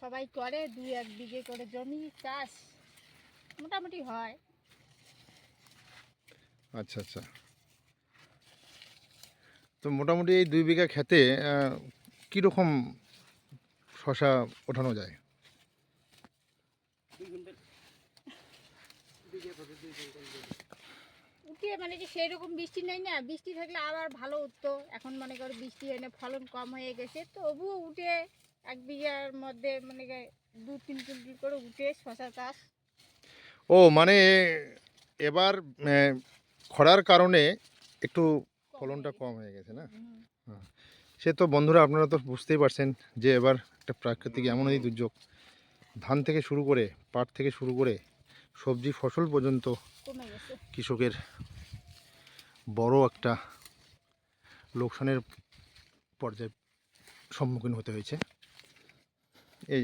সবাই করে 2-1 বিঘে করে জমি চাষ মোটামুটি হয়। আচ্ছা আচ্ছা, তো মোটামুটি এই 2 বিঘা খেতে কীরকম শশা ওঠানো যায়? উঠিয়ে মানে কি সেই রকম বৃষ্টি নেই না, বৃষ্টি থাকলে আবার ভালো উঠতো। এখন মনে করো বৃষ্টি এনে ফলন কম হয়ে গেছে, তবুও উঠে 1 বিঘার মধ্যে মানে 2-3 কুইন্টাল করে উঠে শশা চাষ। ও মানে এবার খরার কারণে একটু ফলনটা কম হয়ে গেছে না? হ্যাঁ, সে তো বন্ধুরা আপনারা তো বুঝতেই পারছেন যে এবার একটা প্রাকৃতিক এমনই দুর্যোগ, ধান থেকে শুরু করে পাট থেকে শুরু করে সবজি ফসল পর্যন্ত কমে গেছে। কৃষকের বড় একটা লোকসানের পর্যায়ে সম্মুখীন হতে হয়েছে।